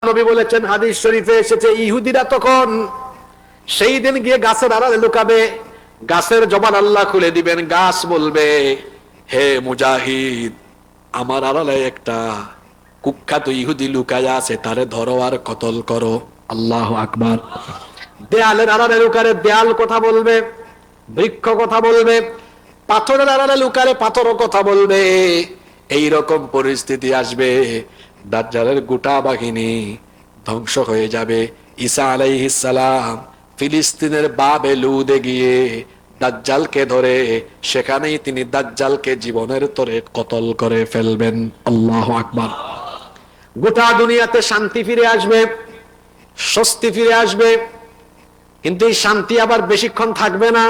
নবী বলেছেন, হাদিস শরীফে এসেছে, ইহুদিরা তখন সেই দিন গিয়ে গাছের আড়ালে লুকাবে, গাছের জবান আল্লাহ খুলে দিবেন, গাছ বলবে, হে মুজাহিদ, আমার আড়ালে একটা কুখ্যাত ইহুদি লুকায়া আছে, তারে ধরো আর কতল করো। আল্লাহু আকবার। দেয়ালের আড়ালে লুকারে দেয়াল কথা বলবে, বৃক্ষ কথা বলবে, পাথরের আড়ালে লুকারে পাথরও কথা বলবে। এই রকম পরিস্থিতি আসবে, দাজ্জালের গোটা বাহিনী ধ্বংস হয়ে যাবে। ঈসা আলাইহিস সালাম ফিলিস্তিনের বাবেলুদে গিয়ে দাজ্জালকে ধরে সেখানেই তিনি দাজ্জালকে জীবনের তরে কতল করে ফেলবেন। আল্লাহু আকবার। গোটা দুনিয়াতে শান্তি ফিরে আসবে, স্বস্তি ফিরে আসবে, কিন্তু এই শান্তি আবার বেশিক্ষণ থাকবে না।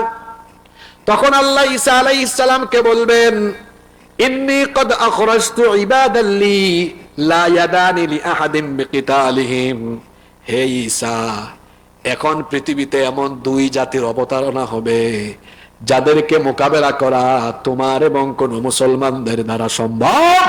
তখন আল্লাহ ঈসা আলাইহিস সালামকে বলবেন, ইন্নী কদ আখরাজতু ইবাদাল্লি লা ইয়াদানি লিআহাদিন বিকিতালিহিম। হে ঈসা, এখন পৃথিবীতে এমন দুই জাতির অবতারণা হবে যাদেরকে মোকাবেলা করা তোমার এবং কোন মুসলমানদের দ্বারা সম্ভব।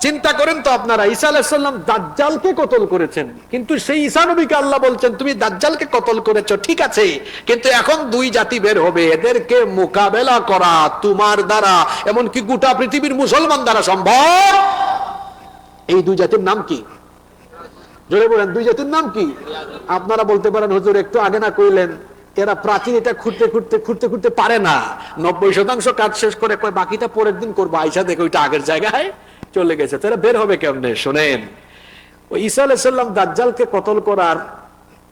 চিন্তা করেন তো আপনারা, ঈসা আলাইহিস সালাম দাজ্জালকে কতল করেছেন, কিন্তু সেই ঈসা নবীকে আল্লাহ বলছেন তুমি দাজ্জালকে কতল করেছো, ঠিক আছে, কিন্তু এখন দুই জাতি বের হবে, এদেরকে মোকাবেলা করা তোমার দ্বারা, এমনকি গোটা পৃথিবীর মুসলমান দ্বারা সম্ভব। এই দুই জাতির নাম কি? জোরে বলেন, দুই জাতির নাম কি? আপনারা বলতে পারেন, হুজুর একটু আগে না কইলেন এরা প্রাচীন এটা খুঁড়তে খুঁড়তে খুঁড়তে খুঁড়তে পারে না, 90% কাজ শেষ করে কয় বাকিটা পরের দিন করবো, আইসা দেখো ওইটা আগের জায়গায় চলে গেছে, তারা বের হবে কেমনে? শোনেন, ওই ঈসা আলাইহিস সালাম দাজ্জালকে কতল করার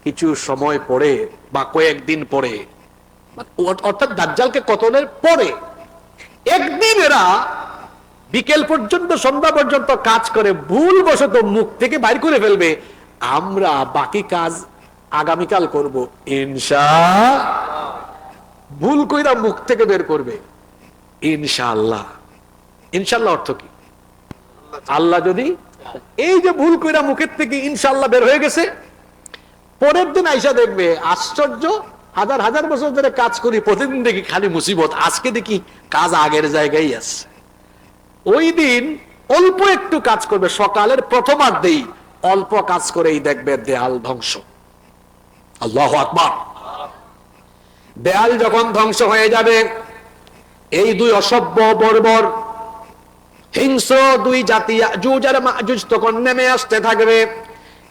কিছু সময় পরে বা কয়েকদিন পরে, অর্থাৎ দাজ্জালকে কতলের পরে একদিন এরা বিকেল পর্যন্ত সন্ধ্যা পর্যন্ত কাজ করে ভুলবশত মুখ থেকে বাইর করে ফেলবে, আমরা বাকি কাজ আগামীকাল করব ইনশাআল্লাহ। ভুল কইরা মুখ থেকে বের করবে ইনশাআল্লাহ। ইনশাআল্লাহ অর্থ কি? আল্লাহ যদি, এই যে ভুল কইরা মুখের থেকে ইনশাআল্লাহ বের হয়ে গেছে, পরের দিন আইসা দেখবে আশ্চর্য, হাজার হাজার বছর ধরে কাজ করি, প্রতিদিন দেখি খালি মুসিবত, আজকে দেখি কাজ আগের জায়গায় আছে। ওই দিন অল্প একটু কাজ করবে, সকালের প্রথমার্ধেই অল্প কাজ করেই দেখবে দেয়াল ধ্বংস। আল্লাহু আকবার। দেয়াল যখন ধ্বংস হয়ে যাবে, এই দুই অসভ্য বর্বর হিংস্র দুই জাতি ইয়াজুজ আর মাজুজ তখন নেমে আসতে থাকবে।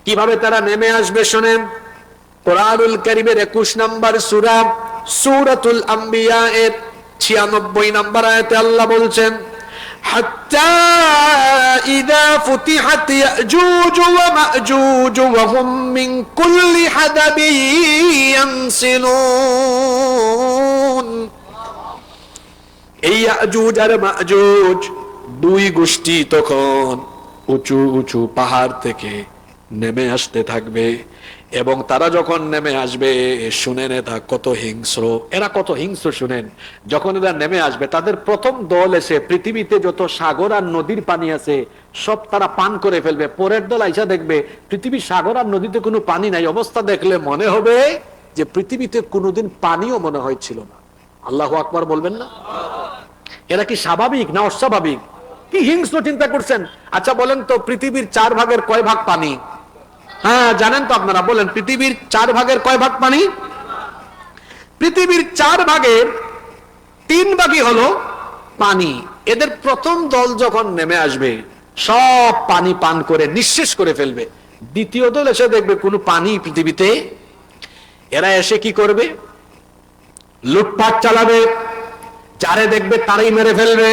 কিভাবে তারা নেমে আসবে শোনেন, কোরআনুল কারীমের 21 নম্বর সূরা সূরাতুল আম্বিয়া এর 96 নম্বর আয়াতে আল্লাহ বলছেন, হাত্তা ইযা ফুতিহাত ইয়াজুজ ওয়া মাজুজ ওয়া হুম মিন কুল্লি হাদাবিন ইয়ানসিলুন। এই ইয়াজুজ আর মাজুজ দুই গোষ্ঠী তখন উঁচু উঁচু পাহাড় থেকে নেমে আসতে থাকবে, এবং তারা যখন নেমে আসবে, শুনেন এটা কত হিংস্র, এরা কত হিংস্র শুনেন। যখন এরা নেমে আসবে, তাদের প্রথম দল এসে পৃথিবীতে যত সাগর আর নদীর পানি আছে সব তারা পান করে ফেলবে। পরের দল আইসা দেখবে পৃথিবীর সাগর আর নদীতে কোনো পানি নাই, অবস্থা দেখলে মনে হবে যে পৃথিবীতে কোনোদিন পানিও মনে হয়েছিল না। আল্লাহু আকবার বলবেন না? এরা কি স্বাভাবিক না অস্বাভাবিক? কি হিংস্র চিন্তা করছেন? আচ্ছা বলেন তো, পৃথিবীর 4 ভাগের কয় ভাগ পানি? হ্যাঁ জানেন তো আপনারা, বলেন পৃথিবীর 4 ভাগের কয় ভাগ পানি? পৃথিবীর 4 ভাগের 3 ভাগই হলো পানি। এদের প্রথম দল যখন নেমে আসবে, সব পানি পান করে নিঃশেষ করে ফেলবে। দ্বিতীয় দল এসে দেখবে কোনো পানি পৃথিবীতে, এরা এসে কি করবে? লুটপাট চালাবে, যারে দেখবে তারই মেরে ফেলবে,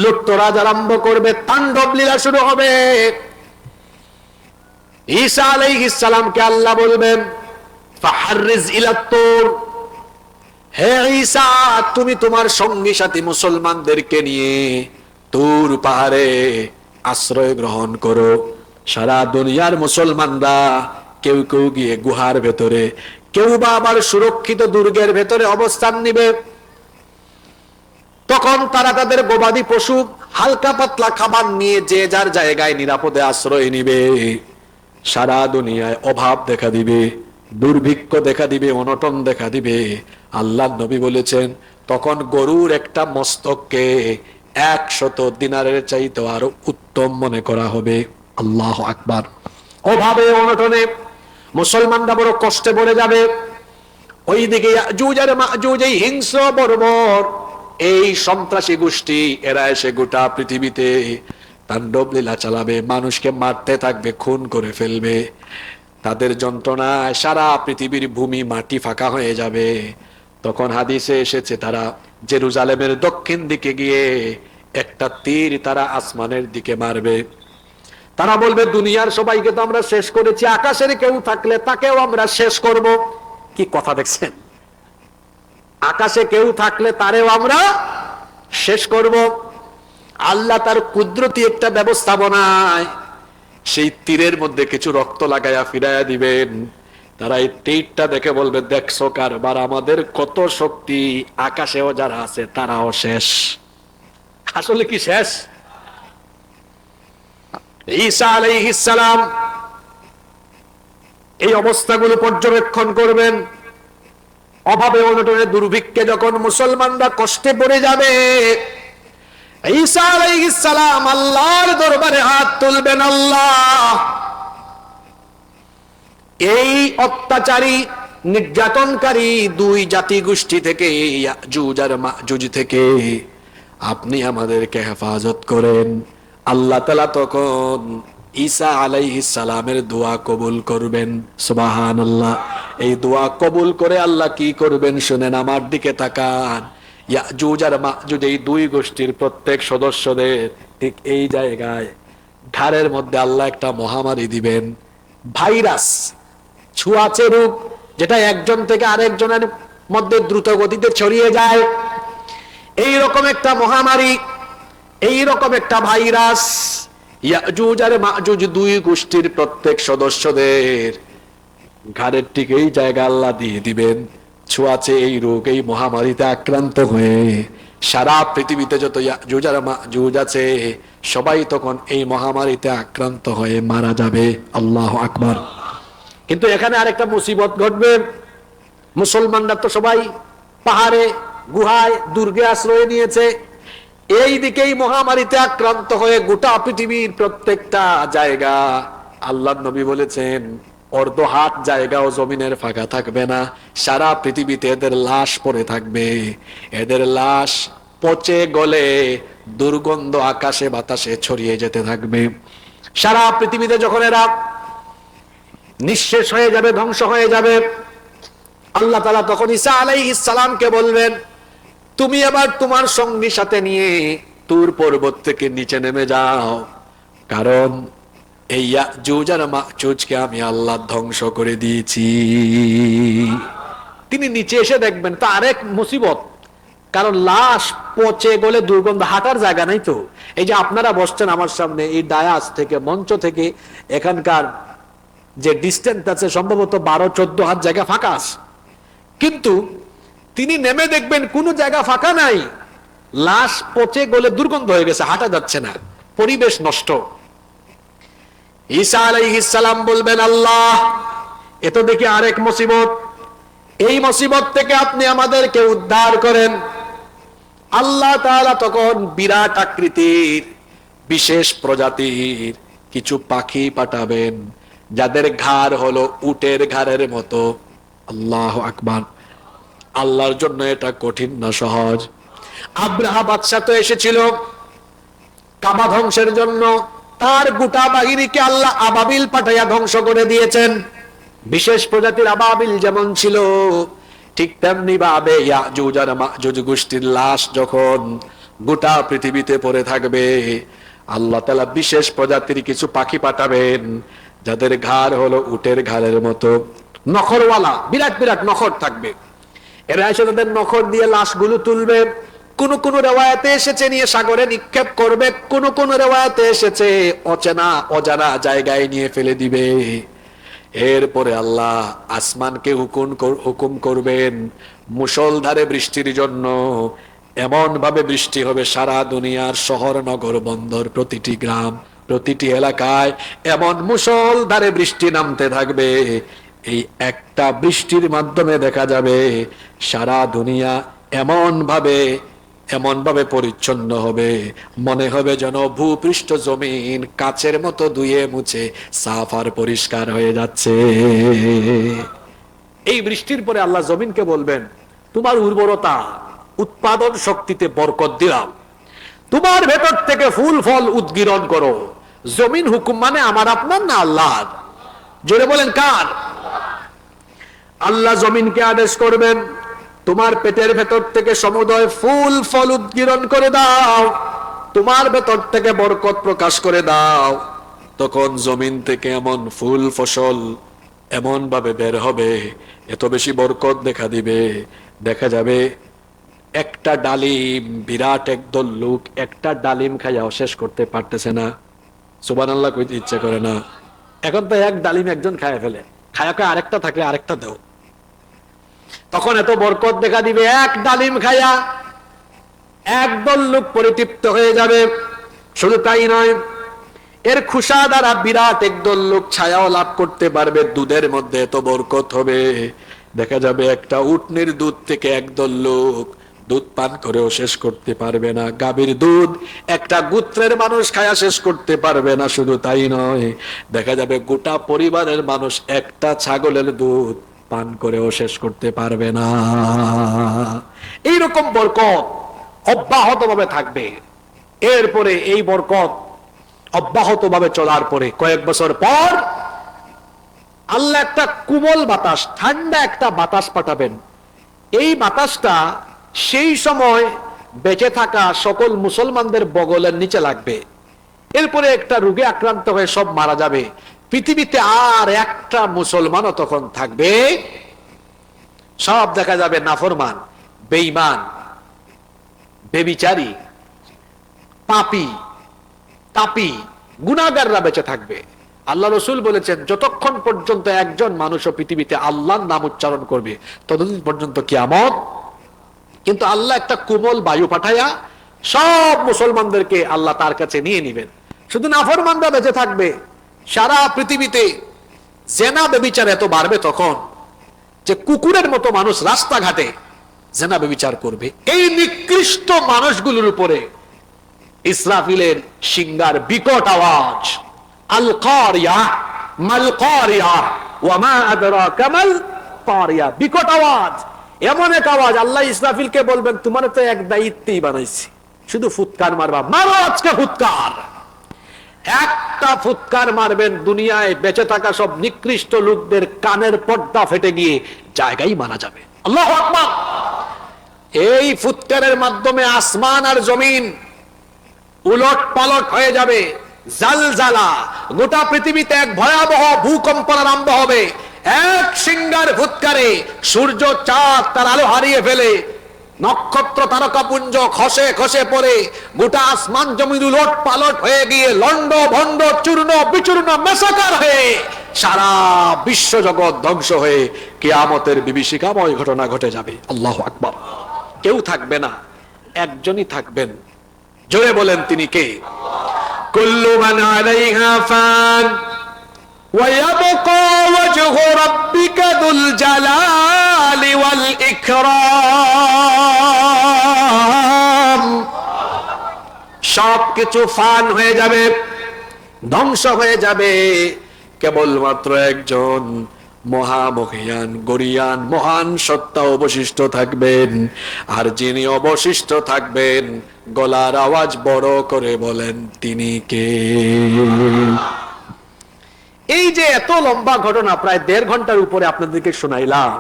লুটতরাজ আরম্ভ করবে, তাণ্ডব লীলা শুরু হবে। ঈসা আলাইহিস সালামকে আল্লাহ বলবেন, ফাহাররিজ ইলা তুর, হে ঈসা, তুমি তোমার সঙ্গী সাথী মুসলমানদেরকে নিয়ে তুর পাহাড়ে আশ্রয় গ্রহণ করো। সারা দুনিয়ার মুসলমানরা কেউ কেউ গিয়ে গুহার ভেতরে, কেউ বা আবার সুরক্ষিত দুর্গের ভেতরে অবস্থান নিবে। তখন তারা তাদের গবাদি পশু, হালকা পাতলা খাবার নিয়ে যে যার জায়গায় নিরাপদে আশ্রয় নিবে। সারা দুনিয়ায় অভাব দেখা দিবে, দুর্ভিক্ষ দেখা দিবে, অনটন দেখা দিবে। আল্লাহ নবী বলেছেন, তখন গরুর একটা মস্তককে 100 দিনারের চাইতে আরো উত্তম মনে করা হবে। আল্লাহ আকবার। অভাবে অনটনে মুসলমানরা বড় কষ্টে পড়ে যাবে। ওইদিকে ইয়াজুজ আর মাজুজ, এই হিংস্র বর্বর এই সন্ত্রাসী গোষ্ঠী, এরা এসে গোটা পৃথিবীতে তাণ্ডব লীলা চালাবে, মানুষকে মারতে থাকবে, খুন করে ফেলবে। তাদের যন্ত্রণায় সারা পৃথিবীর ভূমি মাটি ফাঁকা হয়ে যাবে। তখন হাদিসে এসেছে তারা জেরুজালেমের দক্ষিণ দিকে গিয়ে একটা তীর তারা আসমানের দিকে মারবে। তারা বলবে দুনিয়ার সবাইকে তো আমরা শেষ করেছি, আকাশের কেউ থাকলে তাকেও আমরা শেষ করব। কি কথা দেখছেন? আকাশে কেউ থাকলে তারেও আমরা শেষ করব। আল্লাহ তার কুদরতি একটা ব্যবস্থাপনায় সেই তীরের মধ্যে কিছু রক্ত লাগাইয়া ফিরাইয়া দিবেন। তারা এই তীরটা দেখে বলবে, দেখছো কারবার, আমাদের কত শক্তি, আকাশেও যারা আছে তারাও শেষ। আসলে কি শেষ? ঈসা আলাইহিস সালাম এই অবস্থাগুলো পর্যবেক্ষণ করবেন। অভাবে অনটনে দুর্ভিক্ষে যখন মুসলমানরা কষ্টে পড়ে যাবে, ঈসা আলাইহিস সালাম আল্লাহর দরবারে হাত তুলবেন। আল্লাহ, এই অত্যাচারী নির্যাতনকারী দুই জাতি গোষ্ঠী থেকে, ইয়াজুজ আর মাজুজ থেকে আপনি আমাদেরকে হেফাজত করেন। আল্লাহ তাআলা তখন ঈসা আলাইহিস সালামের দোয়া কবুল করবেন। সুবহানাল্লাহ। এই দোয়া কবুল করে আল্লাহ কি করবেন শুনেন, আমার দিকে তাকান। ইয়াজুজ আর মাজুজ এই দুই গোষ্ঠীর প্রত্যেক সদস্যদের ঠিক এই জায়গায় ঘাড়ের মধ্যে আল্লাহ একটা মহামারী দিবেন, ভাইরাস, ছোঁয়াচে রোগ, যেটা একজন থেকে আরেকজনের মধ্যে দ্রুত গতিতে ছড়িয়ে যায়। এই রকম একটা মহামারী, এই রকম একটা ভাইরাস ইয়াজুজ আর মাজুজ দুই গোষ্ঠীর প্রত্যেক সদস্যদের ঘাড়ের ঠিক এই জায়গা আল্লাহ দিয়ে দিবেন। ছোঁয়াচে এই রোগ, এই মহামারীতে আক্রান্ত হয়ে সারা পৃথিবীতে যত ইয়াজুজ আর মাজুজ আছে সবাই তখন এই মহামারীতে আক্রান্ত হয়ে মারা যাবে। আল্লাহু আকবার। কিন্তু এখানে আরেকটা মুসিবত ঘটবে। মুসলমানরা তো সবাই পাহাড়ে, গুহায়, দুর্গে আশ্রয় নিয়েছে। এই দিকেই মহামারীতে আক্রান্ত হয়ে গোটা পৃথিবীর প্রত্যেকটা জায়গা, আল্লাহর নবী বলেছেন অর্ধ হাত জায়গাও জমিনের ফাঁকা থাকবে না, সারা পৃথিবীতে এদের লাশ পড়ে থাকবে। এদের লাশ পচে গলে দুর্গন্ধ আকাশে বাতাসে ছড়িয়ে যেতে থাকবে। সারা পৃথিবীতে যখন এরা নিঃশেষ হয়ে যাবে, ধ্বংস হয়ে যাবে, আল্লাহ তাআলা তখন ঈসা আলাইহিস সালামকে বলবেন, তুমি আবার তোমার সঙ্গী সাথে নিয়ে তুর পর্বত থেকে নিচে নেমে যাও, কারণ এই ইয়াজুজ আর মাজুজকে আমি আল্লাহ ধ্বংস করে দিয়েছি। তিনি নিচে এসে দেখবেন তা আরেক মুসিবত, কারণ লাশ পচে গলে দুর্গন্ধ, হাঁটার জায়গা নাই। তো এই যে আপনারা বসছেন আমার সামনে, এই ডায়াস থেকে, মঞ্চ থেকে এখানকার যে ডিস্টেন্স আছে সম্ভবত 12-14 হাত জায়গা ফাঁকা আছে, কিন্তু তিনি নেমে দেখবেন কোনো জায়গা ফাঁকা নাই, লাশ পচে গলে দুর্গন্ধ হয়ে গেছে, হাঁটা যাচ্ছে না, পরিবেশ নষ্ট। ঈসা আলাইহিস সালাম বলবেন, আল্লাহ, এ তো দেখি আরেক মুসিবত, এই মুসিবত থেকে আপনি আমাদেরকে উদ্ধার করেন। আল্লাহ তাআলা তখন বিরাট আকৃতির বিশেষ প্রজাতির কিছু পাখি পাঠাবেন, যাদের ঘাড় হলো উটের ঘাড়ের মতো। আল্লাহু আকবার। আল্লাহর জন্য এটা কঠিন না সহজ। আব্রাহা বাদশা তো এসেছিল কাবা ধ্বংসের জন্য, তার গোটা বাহিনীকে আল্লাহ আবাবিল পাঠাইয়া ধ্বংস করে দিয়েছেন। বিশেষ প্রজাতির আবাবিল যেমন ছিল, ঠিক তেমনি ভাবে ইয়াজুজ আর মাজুজ গোষ্ঠীর লাশ যখন গোটা পৃথিবীতে পড়ে থাকবে, আল্লাহ তাআলা বিশেষ প্রজাতির কিছু পাখি পাঠাবেন, যাদের ঘাড় হলো উটের ঘাড়ের মতো, নখরওয়ালা, বিরাট বিরাট নখর থাকবে। এরা এসে তাদের নখর দিয়ে লাশগুলো তুলবে। কোন কোন রিওয়ায়াতে এসেছে নিয়ে সাগরে নিক্ষেপ করবে, কোন কোন রিওয়ায়াতে এসেছে অচেনা অজানা জায়গায় নিয়ে ফেলে দিবে। এরপরে আল্লাহ আসমানকে হুকুম করবেন মুষলধারে বৃষ্টির জন্য। এমন ভাবে বৃষ্টি হবে সারা দুনিয়ার শহর, নগর, বন্দর, প্রতিটি গ্রাম, প্রতিটি এলাকায় এমন মুষলধারে বৃষ্টি নামতে থাকবে। এই একটা বৃষ্টির মাধ্যমে দেখা যাবে সারা দুনিয়া এমন ভাবে এমন ভাবে পরিচ্ছন্ন হবে, মনে হবে যেন ভূপৃষ্ঠ জমিন কাচের মতো ধুয়ে মুছে সাফ আর পরিষ্কার হয়ে যাচ্ছে। এই বৃষ্টির পরে আল্লাহ জমিনকে বলবেন, তোমার উর্বরতা উৎপাদন শক্তিতে বরকত দিলাম, তোমার ভেতর থেকে ফুল ফল উদ্গীরণ করো। জমিন হুকুম মানে আমার আপনার না আল্লাহর? জোরে বলেন কার? আল্লাহ জমিনকে আদেশ করবেন, তোমার পেটের ভেতর থেকে সমুদয় ফুল ফল উদ্গীরণ করে দাও, তোমার ভেতর থেকে বরকত প্রকাশ করে দাও। তখন জমিন থেকে এমন ফুল ফসল এমন ভাবে বের হবে, এত বেশি বরকত দেখা দিবে, দেখা যাবে একটা ডালিম, বিরাট একদল লোক একটা ডালিম খাইয়াও শেষ করতে পারতেছে না। সুবহানাল্লাহ কইতে ইচ্ছা করে না। এখন তো এক ডালিম একজন খায় ফেলে, খায়া খায় আরেকটা থাকলে আরেকটা দাও। তখন এত বরকত দেখা দিবে, এক ডালিম খায়া একদল লোক পরিতৃপ্ত হয়ে যাবে। শুধু তাই নয়, এর খুশা দ্বারা বিরাট একদল লোক ছায়াও লাভ করতে পারবে। দুধের মধ্যে এত বরকত হবে, দেখা যাবে একটা উটনির দুধ থেকে একদল লোক দুধ পান করেও শেষ করতে পারবে না। গাভীর দুধ একটা গোত্রের মানুষ খায়া শেষ করতে পারবে না। শুধু তাই নয়, দেখা যাবে গোটা পরিবারের মানুষ একটা ছাগলের দুধ পান করেও শেষ করতে পারবে না। এইরকম বরকত অব্যাহত ভাবে থাকবে। এরপরে এই বরকত অব্যাহত ভাবে চলার পরে কয়েক বছর পর আল্লাহ একটা কোমল বাতাস, ঠান্ডা একটা বাতাস পাঠাবেন। এই বাতাসটা সেই সময় বেঁচে থাকা সকল মুসলমানদের বগলের নিচে লাগবে। এরপরে একটা রোগে আক্রান্ত হয়ে সব মারা যাবে। পৃথিবীতে আর একটা মুসলমানও তখন থাকবে। সব দেখা যাবে নাফরমান, বেঈমান, বেবিচারী, পাপী, তাপী, গুনাহগাররা বেঁচে থাকবে। আল্লাহ রসুল বলেছেন, যতক্ষণ পর্যন্ত একজন মানুষও পৃথিবীতে আল্লাহর নাম উচ্চারণ করবে ততদিন পর্যন্ত কিয়ামত। কিন্তু আল্লাহ একটা কোমল বায়ু পাঠায়া সব মুসলমানদেরকে আল্লাহ তার কাছে নিয়ে নিবেন। শুধু নাফরমানরা বেঁচে থাকবে। সারা পৃথিবীতে জেনা বেবিচার এত বাড়বে তখন যে কুকুরের মতো মানুষ রাস্তাঘাটে জেনা বেবিচার করবে। এই নিকৃষ্ট মানুষগুলোর উপরে ইসরাফিলের সিংগার বিকট আওয়াজ, আল কারিয়া মাল কারিয়া ওয়া মা আদরাকা মাল কারিয়া, বিকট আওয়াজ, এমন এক আওয়াজ। আল্লাহ ইসরাফিলকে বলবেন, তোমার তো এক দায়িত্বই বানাইছি, শুধু ফুৎকার মারবা, মারো আজকে ফুৎকার। একটা ফুৎকার মারবেন, দুনিয়ায় বেঁচে থাকা সব নিকৃষ্ট লোকদের কানের পর্দা ফেটে গিয়ে জায়গায় মারা যাবে। আল্লাহু আকবার। এই ফুৎকারের মাধ্যমে আসমান আর জমিন উলট পালট হয়ে যাবে, জালজালা, গোটা পৃথিবীতে এক ভয়াবহ ভূকম্পন আরম্ভ হবে। এক সিংগার ফুৎকারে সূর্য চাঁদ তার আলো হারিয়ে ফেলে, নক্ষত্র তারকাপুঞ্জ খসে খসে পড়ে, গোটা আসমান জমিন উলট পালট হয়ে গিয়ে লন্ড ভন্ড চূর্ণ বিচূর্ণ মেসাকার হয়ে সারা বিশ্ব জগৎ ধ্বংস হয়ে কিয়ামতের বিভীষিকাময় ঘটনা ঘটে যাবে। আল্লাহু আকবার। কেউ থাকবে না, একজনই থাকবেন। জোরে বলেন, তিনি কে? কুল্লু মান আলাইহা ফান ওয়া ইয়াবকা ওয়াজহু রাব্বিকা যুল জালালি ওয়াল ইকরাম। সবকিছু ফান হয়ে যাবে, ধ্বংস হয়ে যাবে, কেবলমাত্র একজন মহামহিয়ান গরিয়ান মহান সত্তা অবশিষ্ট থাকবেন। আর যিনি অবশিষ্ট থাকবেন, গলার আওয়াজ বড় করে বলেন, তিনি কে? এই যে এত লম্বা ঘটনা, প্রায় 1.5 ঘন্টার উপরে আপনাদেরকে শোনাইলাম।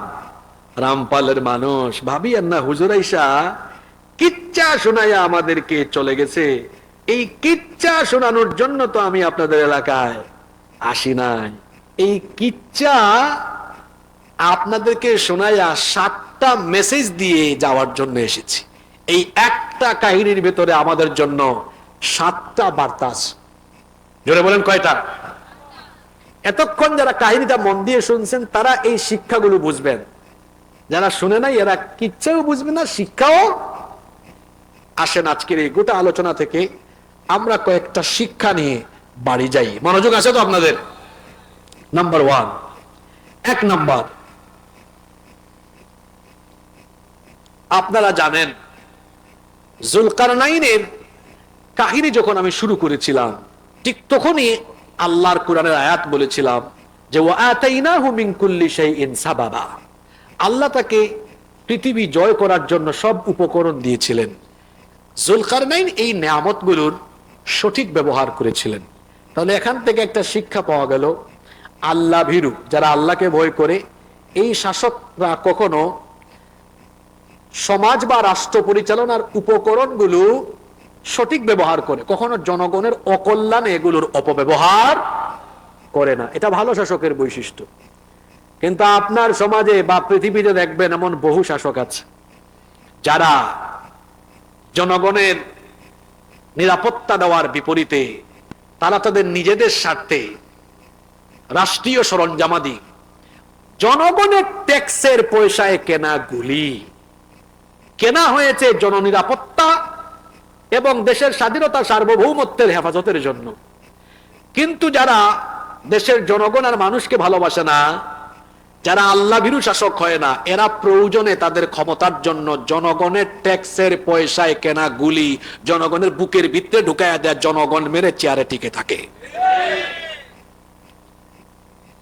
রামপালের মানুষ ভাবিয়েন না, হুজুর আইসা কিচ্ছা শোনাইয়া আমাদেরকে চলে গেছে। এই কিচ্ছা শোনানোর জন্য তো আমি আপনাদের এলাকায় আসি নাই। এই কিচ্ছা আপনাদেরকে শোনাইয়া 7টা মেসেজ দিয়ে যাওয়ার জন্য এসেছি। এই একটা কাহিনীর ভেতরে আমাদের জন্য 7টা বার্তা আছে। জোরে বলেন, কয়টা? এতক্ষণ যারা কাহিনীটা মন দিয়ে শুনছেন তারা এই শিক্ষাগুলো বুঝবেন। যারা শুনে নাই এরা কিচ্ছাও বুঝবে না, শিক্ষাও। আসেন আজকের এই গোটা আলোচনা থেকে আমরা কয়েকটা শিক্ষা নিয়ে বাড়ি যাই। মনোযোগ আছে তো আপনাদের? নাম্বার 1, 1 নাম্বার, আপনারা জানেন জুলকারনাইনের কাহিনী যখন আমি শুরু করেছিলাম, ঠিক তখনই আল্লাহর কোরআনের আয়াত বলেছিলাম যে ওয়াআতাইনাহু মিন কুল্লি শাইইন সাবাবা। আল্লাহ তাকে পৃথিবী জয় করার জন্য সব উপকরণ দিয়েছিলেন। জুলকারনাইন এই নিয়ামতগুলোর সঠিক ব্যবহার করেছিলেন। তাহলে এখান থেকে একটা শিক্ষা পাওয়া গেল, আল্লাহ ভীরু যারা আল্লাহকে ভয় করে এই শাসকরা কখনো সমাজ বা রাষ্ট্র পরিচালনার উপকরণগুলো সঠিক ব্যবহার করে, কখনো জনগণের অকল্যাণে এগুলোর অপব্যবহার করে না। এটা ভালো শাসকের বৈশিষ্ট্য। কিন্তু আপনার সমাজে বা পৃথিবীতে দেখবেন এমন বহু শাসক আছে যারা জনগণের নিরাপত্তা দেওয়ার বিপরীতে তারা তাদের নিজেদের স্বার্থে রাষ্ট্রীয় সরঞ্জামাদি জনগণের ট্যাক্সের পয়সায় কেনা গুলি কেনা হয়েছে জননিরাপত্তা এবং দেশের স্বাধীনতা সার্বভৌমত্বের হেফাজতের জন্য। কিন্তু যারা দেশের জনগণ আর মানুষকে ভালোবাসে না, যারা আল্লাহ ভীরু শাসক হয় না, এরা প্রয়োজনে তাদের ক্ষমতার জন্য জনগণের ট্যাক্সের পয়সায় কেনা গুলি জনগণের বুকের ভিতরে ঢুকাইয়া দেয়, জনগণ মেরে চেয়ারে টিকে থাকে।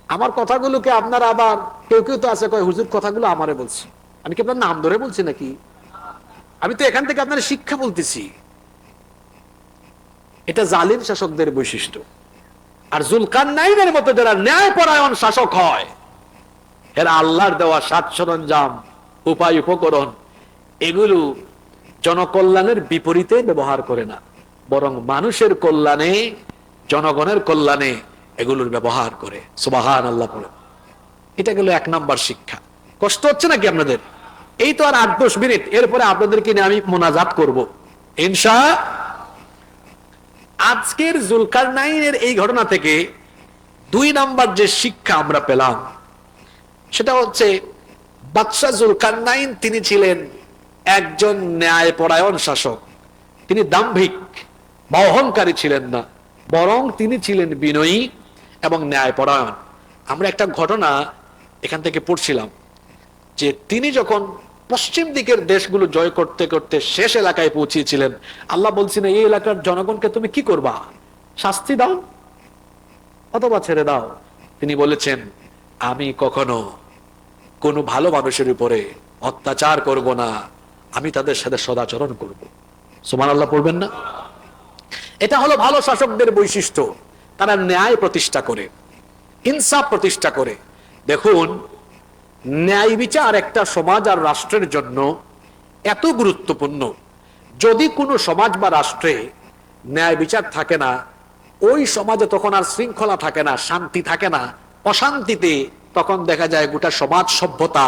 আমার কথাগুলোকে আপনারা আবার কেউ কেউ তো আছে কয় হুজুর কথাগুলো আমারে বলছে, আমি কি আপনার নাম ধরে বলছি নাকি? আমি তো এখান থেকে আপনার শিক্ষা বলতেছি। এটা জালিম শাসকদের বৈশিষ্ট্য। আর জুলকারনাইনের মতো যারা ন্যায়পরায়ণ শাসক হয়, এরা আল্লাহর দেওয়া সাজ সরঞ্জাম উপায় উপকরণ এগুলো জনকল্যাণের বিপরীতে ব্যবহার করে না, বরং মানুষের কল্যাণে জনগণের কল্যাণে এগুলোর ব্যবহার করে। সুবহানাল্লাহ পড়ে। এটা গেল 1 নাম্বার শিক্ষা। কষ্ট হচ্ছে নাকি আপনাদের? এই তো আর 8-10 মিনিট, এরপরে আপনাদেরকে নিয়ে আমি মোনাজাত করব ইনশাআল্লাহ। আজকের জুলকারনাইনের এই ঘটনা থেকে 2 নাম্বার যে শিক্ষা আমরা পেলাম সেটা হচ্ছে, বাদশাহ জুলকারনাইন তিনি ছিলেন একজন ন্যায়পরায়ণ শাসক। তিনি দাম্ভিক বা অহংকারী ছিলেন না, বরং তিনি ছিলেন বিনয়ী এবং ন্যায়পরায়ণ। আমরা একটা ঘটনা এখান থেকে পড়ছিলাম যে তিনি যখন পশ্চিম দিকের দেশগুলো জয় করতে করতে শেষ এলাকায় পৌঁছেছিলেন, আল্লাহ বলছেন এই এলাকার জনগণকে তুমি কি করবা? শাস্তি দাও অথবা ছেড়ে দাও। তিনি বলেছেন আমি কখনো কোনো ভালো মানুষের উপরে অত্যাচার করব না, আমি তাদের সাথে সদাচরণ করব। সুবহানাল্লাহ পড়বেন না? এটা হলো ভালো শাসকদের বৈশিষ্ট্য। তারা ন্যায় প্রতিষ্ঠা করে, ইনসাফ প্রতিষ্ঠা করে। দেখুন, ন্যায় বিচার একটা সমাজ আর রাষ্ট্রের জন্য এত গুরুত্বপূর্ণ। যদি কোনো সমাজ বা রাষ্ট্রে ন্যায় বিচার থাকে না, ওই সমাজে তখন আর শৃঙ্খলা থাকে না, শান্তি থাকে না। অশান্তিতে তখন দেখা যায় গোটা সমাজ, সভ্যতা,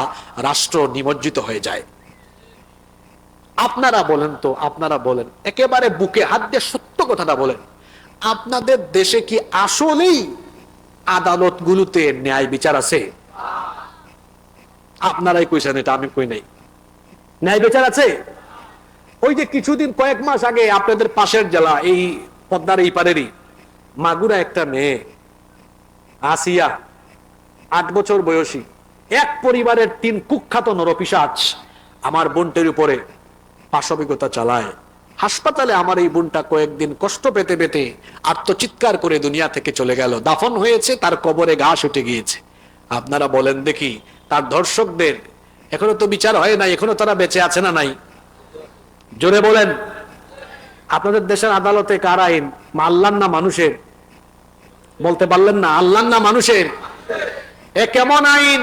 রাষ্ট্র নিমজ্জিত হয়ে যায়। আপনারা বলেন তো, আপনারা বলেন, একেবারে বুকে হাত দিয়ে সত্য কথাটা বলেন, আপনাদের দেশে কি আসলেই আদালতগুলোতে ন্যায় বিচার আছে? আপনারাই কইছেন, এটা আমি কই নাই। ন্যায় বিচার আছে? ওই যে কিছুদিন কয়েক মাস আগে আপনাদের পাশের জেলা, এই পদ্মার এই পারেরই মাগুরা একটা মেয়ে আসিয়া, 8 বছর বয়সী, এক পরিবারের 3 কুখ্যাত নরপিশাচ আমার বোনটির উপরে পাশবিকতা চালায়। হাসপাতালে আমার এই বোনটা কয়েকদিন কষ্ট পেতে পেতে আত্মচিৎকার করে দুনিয়া থেকে চলে গেল। দাফন হয়েছে, তার কবরে ঘাস উঠে গিয়েছে। আপনারা বলেন দেখি, তার ধর্ষকদের এখনো তো বিচার হয় নাই, এখনো তারা বেঁচে আছে না নাই? জোরে বলেন। আপনাদের দেশের আদালতে কার আইন? আল্লাহর না মানুষের? বলতে পারলেন না? আল্লাহর না মানুষের? এ কেমন আইন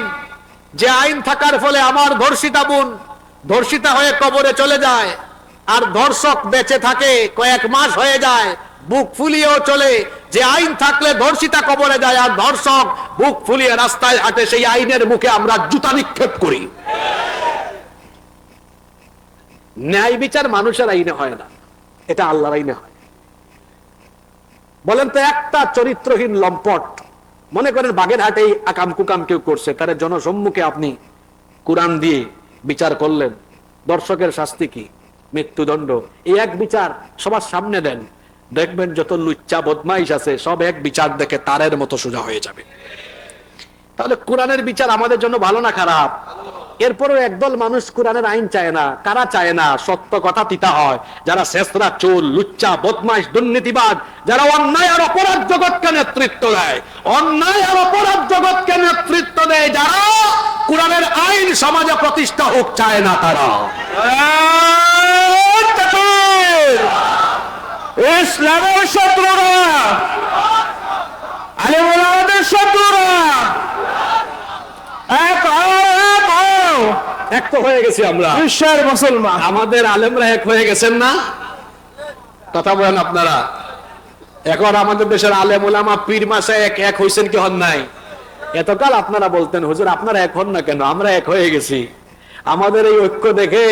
যে আইন থাকার ফলে আমার ধর্ষিতা বোন ধর্ষিতা হয়ে কবরে চলে যায়, আর ধর্ষক বেঁচে থাকে, কয়েক মাস হয়ে যায়, বুক ফুলিয়েও চলে। যে আইন থাকলে ধর্ষিতা কবরে যায় আর ধর্ষক বুক ফুলিয়ে রাস্তায় হাঁটে, সেই আইনের মুখে আমরা জুতা নিক্ষেপ করি। ন্যায় বিচার মানুষের আইনে হয় না, এটা আল্লাহর আইনে হয়। বলেন তো, একটা চরিত্রহীন লম্পট, মনে করেন বাগেরহাটেই আকাম কুকাম কেউ করছে, তার জনসম্মুখে আপনি কোরআন দিয়ে বিচার করলেন, দর্শকের শাস্তি কি? মৃত্যুদণ্ড। এই এক বিচার সবার সামনে দেন, দেখবেন যত লুচ্চা বদমাইশ আছে সব এক বিচার দেখে তারের মতো সোজা হয়ে যাবে। তাহলে কোরআনের বিচার আমাদের জন্য ভালো না খারাপ? এরপরও একদল মানুষ কোরআনের আইন চায় না। কারা চায় না? সত্য কথা তিতা হয়, যারা শেষরা, চোর, লুচ্চা, বদমাইশ, দুর্নীতিবাদ, যারা অন্যায় আর অপরাধ জগৎকে নেতৃত্ব দেয়, অন্যায় আর অপরাধ জগৎকে নেতৃত্ব দেয়, যারা কোরআনের আইন সমাজে প্রতিষ্ঠা হোক চায় না, তারা ইসলামের শত্রুরা, আলেম ওলামাদের শত্রুরা এক তো হয়ে গেছি আমরা, বিশ্বের মুসলমান। আমাদের আলেমরা এক হয়ে গেছেন না? কথা বলেন আপনারা। এখন আমাদের দেশের আলেম ওলামা পীর মাসায় এক এক হইছেন কি হন নাই? এতকাল আপনারা বলতেন হুজুর আপনারা এক হন না কেন? আমরা এক হয়ে গেছি। আমাদের এই ঐক্য দেখে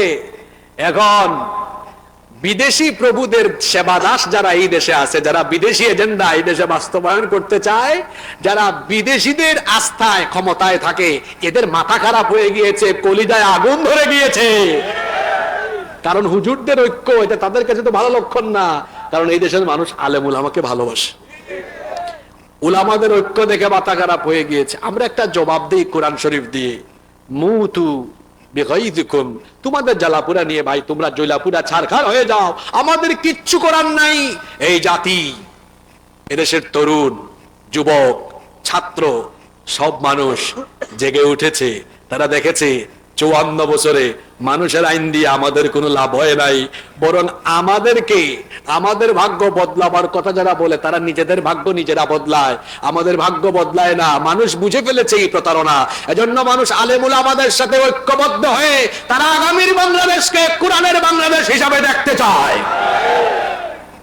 এখন বিদেশি প্রভুদের সেবাদাস যারা এই দেশে আছে, যারা বিদেশি এজেন্ডা এই দেশে বাস্তবায়ন করতে চায়, যারা বিদেশিদের আস্থায় ক্ষমতায় থাকে, এদের মাথা খারাপ হয়ে গিয়েছে, কলিজায় আগুন ধরে গিয়েছে। কারণ হুজুরদের ঐক্য, এটা তাদের কাছে তো ভালো লক্ষণ না। কারণ এই দেশের মানুষ আলেম উলামাকে ভালোবাসে, উলামাদের ঐক্য দেখে মাথা খারাপ হয়ে গিয়েছে। আমরা একটা জবাব দিই কোরআন শরীফ দিয়ে, মুতু বিগাইযিকুম, তোমাদের জ্বালাপুরা নিয়ে ভাই তোমরা জলাপুরা ছারখার হয়ে যাও, আমাদের কিচ্ছু করার নাই। এই জাতি, এদেশের তরুণ, যুবক, ছাত্র সব মানুষ জেগে উঠেছে। তারা দেখেছে 54 বছরে মানুষের আইন দিয়ে আমাদের কোনো লাভ হয় নাই, বরং আমাদেরকে, আমাদের ভাগ্য বদলাবার কথা যারা বলে তারা নিজেদের ভাগ্য নিজেরা বদলায়, আমাদের ভাগ্য বদলায় না। মানুষ বুঝে ফেলেছে এই প্রতারণা। এজন্য মানুষ আলেম উলামাদের সাথে ঐক্যবদ্ধ হয়ে তারা আগামীর বাংলাদেশকে কোরআনের বাংলাদেশ হিসাবে দেখতে চায়।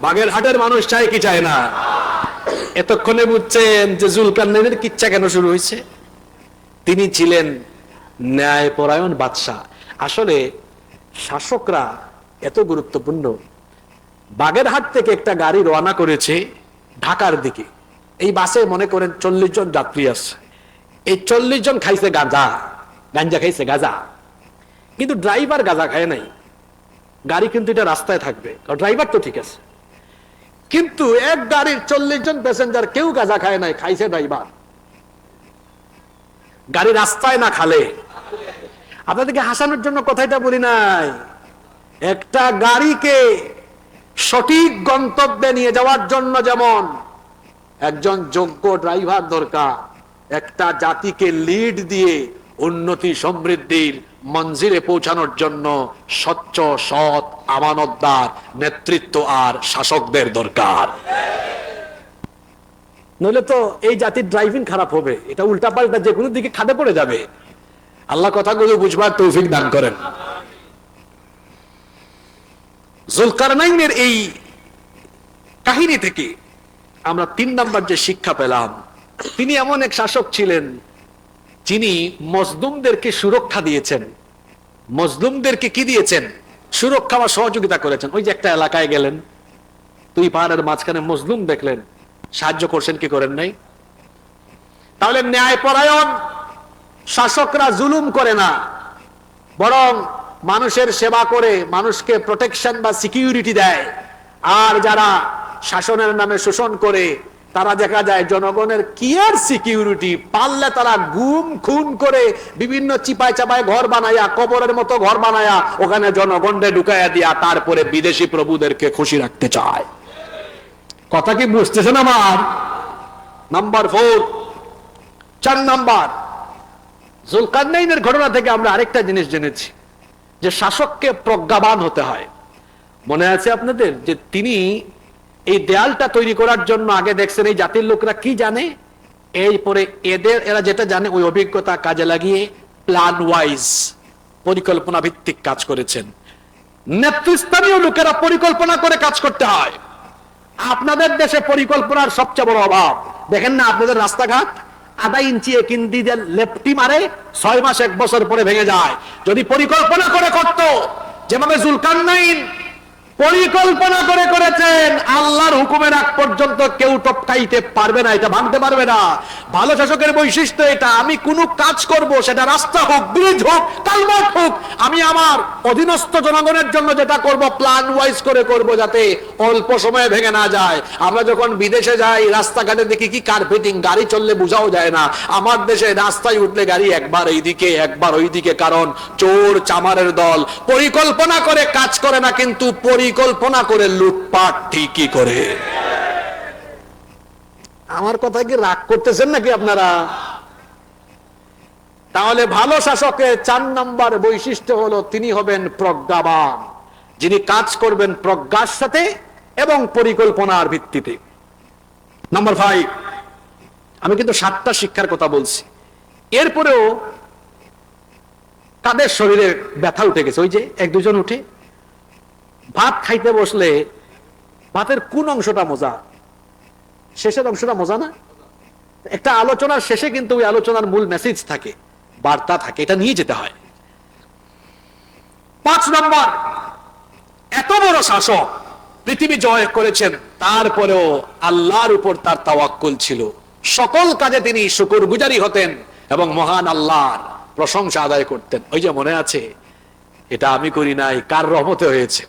বাগেরহাটের মানুষ চায় কি চায় না? এতক্ষণে বুঝছেন যে জুলকারনাইনের কিচ্ছা কেন শুরু হয়েছে? তিনি ছিলেন ন্যায়পরায়ণ বাদশাহ। আসলে শাসকরা এত গুরুত্বপূর্ণ। বাগেরহাট থেকে একটা গাড়ি রওনা করেছে ঢাকার দিকে। এই বাসে মনে করেন 40 জন যাত্রী আছে। এই 40 জন খাইছে গাঞ্জা খাইছে গাঁজা, কিন্তু ড্রাইভার গাঁজা খায় নাই। গাড়ি কিন্তু এটা রাস্তায় থাকবে, ড্রাইভার তো ঠিক আছে, কিন্তু এক গাড়ির 40 জন প্যাসেঞ্জার কেউ গাঁজা খায় নাই, খাইছে ড্রাইভার। গাড়ি রাস্তায় না খালে, আপনাদেরকে হাসানোর জন্য কথাটা বলি নাই। একটা গাড়িকে সঠিক গন্তব্যে নিয়ে যাওয়ার জন্য যেমন একজন যোগ্য ড্রাইভার দরকার, একটা জাতিকে লিড দিয়ে উন্নতি সমৃদ্ধির মঞ্জিলে পৌঁছানোর জন্য স্বচ্ছ, সৎ, আমানতদার নেতৃত্ব আর শাসকদের দরকার। নইলে তো এই জাতির ড্রাইভিং খারাপ হবে, এটা উল্টা পাল্টা যে কোনো দিকে খাদে পড়ে যাবে। আল্লাহ কথাগুলো বুঝবার তৌফিক দান করেন। জুলকারনাইনের এই কাহিনী থেকে আমরা 3 নাম্বার যে শিক্ষা পেলাম, তিনি এমন এক শাসক ছিলেন যিনি মজলুমদেরকে সুরক্ষা দিয়েছেন। মজলুমদেরকে কি দিয়েছেন? সুরক্ষা বা সহযোগিতা করেছেন। ওই যে একটা এলাকায় গেলেন, তুই পাহাড়ের মাঝখানে মজলুম দেখলেন, সাহায্য করছেন কি করেন নাই? তাহলে ন্যায়পরায়ণ শাসকরা জুলুম করে না, বরং মানুষের সেবা করে, মানুষকে প্রোটেকশন বা সিকিউরিটি দেয়। আর যারা শাসনের নামে শোষণ করে তারা দেখা যায় জনগণের কি আর সিকিউরিটি, পারলে তারা গুম খুন করে বিভিন্ন চিপায় চাপায় ঘর বানায়া, কবরের মতো ঘর বানায়া ওখানে জনগণকে ঢুকাইয়া দিয়া তারপরে বিদেশি প্রভুদেরকে খুশি রাখতে চায়। কথা কি বুঝতেছেন আমার? নাম্বার 4, 4 নাম্বার, জুলকারনাইনের ঘটনা থেকে আমরা আরেকটা জিনিস জেনেছি যে শাসককে প্রজ্ঞাবান হতে হয়। মনে আছে আপনাদের যে তিনি এই দেয়ালটা তৈরি করার জন্য আগে দেখছেন এই জাতির লোকরা কি জানে, এরপরে এরা যেটা জানে ওই অভিজ্ঞতা কাজে লাগিয়ে প্ল্যান ওয়াইজ পরিকল্পনা ভিত্তিক কাজ করেছেন। নেতৃস্থানীয় লোকেরা পরিকল্পনা করে কাজ করতে হয়। আপনাদের দেশে পরিকল্পনার সবচেয়ে বড় অভাব। দেখেন না আপনাদের রাস্তাঘাট আধা ইঞ্চি 1 ইঞ্চি লেফটি মারে, 6 মাস 1 বছর পরে ভেঙে যায়। যদি পরিকল্পনা করে করত, যেভাবে জুলকারনাইন পরিকল্পনা করে করেছেন। আল্লাহর হুকুমের আগ পর্যন্ত কেউ টপকাইতে পারবে না, এটা ভাঙতে পারবে না। ভালো শাসকের বৈশিষ্ট্য এটা। আমি কোন কাজ করব, সেটা রাস্তা হোক, ব্রিজ হোক, কালভার্ট হোক, আমি আমার অধীনস্থ জনগণের জন্য যেটা করব প্ল্যান ওয়াইজ করে করব, যাতে অল্প সময়ে ভেঙে না যায়। আমরা যখন বিদেশে যাই রাস্তাঘাটে দেখি কি কার্পেটিং, গাড়ি চললে বোঝাও যায় না। আমার দেশে রাস্তায় উঠলে গাড়ি একবার এইদিকে একবার ওইদিকে, কারণ চোর চামারের দল পরিকল্পনা করে কাজ করে না, কিন্তু পরিকল্পনা করে লুটপাট ঠিকই করে। আমার কথা কি রাগ করতেছেন নাকি আপনারা? তাহলে ভালো শাসকের 4 নম্বর বৈশিষ্ট্য হলো তিনি হবেন প্রজ্ঞাবান, যিনি কাজ করবেন প্রজ্ঞার সাথে এবং পরিকল্পনার ভিত্তিতে। নাম্বার 5, আমি কিন্তু 7টা শিক্ষার কথা বলছি, এরপরেও তাদের শরীরে ব্যথা উঠে গেছে। ওই যে 1-2 জন উঠে ভাত খাইতে বসলে ভাতের কোন অংশটা মজা? শেষের অংশটা মজা না? একটা আলোচনার শেষে কিন্তু ওই আলোচনার মূল মেসেজ থাকে, বার্তা থাকে, এটা নিয়ে যেতে হয়। 5 নম্বর, এত বড় শাসক, পৃথিবী জয় করেছেন, তারপরেও আল্লাহর উপর তার তাওয়াক্কুল ছিল। সকল কাজে তিনি শুকরগুজারি হতেন এবং মহান আল্লাহর প্রশংসা আদায় করতেন। ওই যে মনে আছে, এটা আমি করি নাই, কার রহমতে হয়েছে।